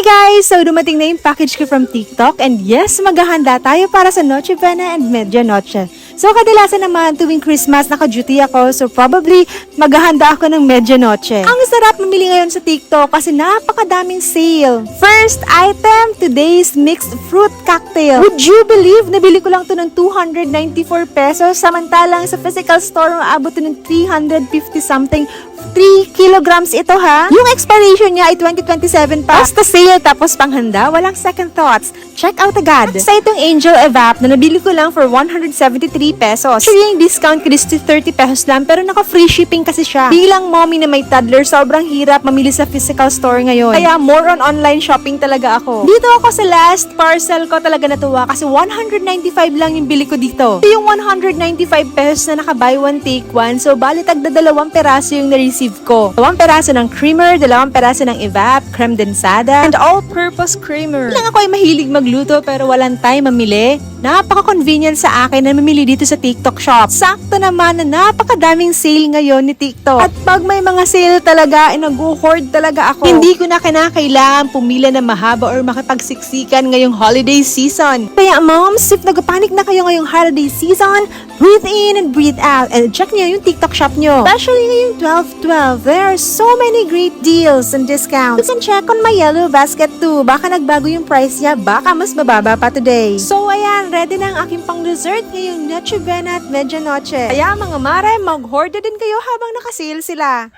guys! So, dumating na yung package ko from TikTok and yes, maghahanda tayo para sa Noche Buena and Medianoche. So, kadalasan naman tuwing Christmas naka-duty ako, so probably maghahanda ako ng Medianoche. Ang sarap mamili ngayon sa TikTok kasi napakadaming sale. First item, today's mixed fruit cocktail. Would you believe, nabili ko lang to ng 294 pesos, samantalang sa physical store maabot to ng 350 something. 3 kilograms ito ha. Yung expiration niya ay 2027 pa. Basta sale tapos panghanda, walang second thoughts. Check out agad. Sa itong Angel Evap na nabili ko lang for 173 pesos. Actually, yung discount ko is to 30 pesos lang pero naka-free shipping kasi siya. Bilang mommy na may toddler, sobrang hirap mamili sa physical store ngayon. Kaya more on online shopping talaga ako. Dito ako sa last parcel ko talaga natuwa kasi 195 lang yung bili ko dito. Ito yung 195 pesos na naka-buy one take one. So, bali tagda 2 peraso yung na-receive ko. 2 peraso ng creamer, 2 peraso ng Evap, creme densada, and all-purpose creamer. Lang ako ay mahilig magluto pero walang time mamili. Napaka-convenient sa akin na mamili dito sa TikTok shop. Sakto naman na napakadaming sale ngayon ni TikTok. At pag may mga sale talaga, nag-hoard talaga ako. Hindi ko na kinakailangan pumila na mahaba or makipagsiksikan ngayong holiday season. Kaya moms, if nagpanik na kayo ngayong holiday season, breathe in and breathe out. And check nyo yung TikTok shop nyo. Especially ngayong 12/12, there are so many great deals and discounts. You can check on my yellow basket too. Baka nagbago yung price niya, baka mas mababa pa today. So ayan, ready na ang aking pang dessert ngayong Noche Buena at Medianoche. Kaya mga mare, mag-hoard din kayo habang nakasale sila.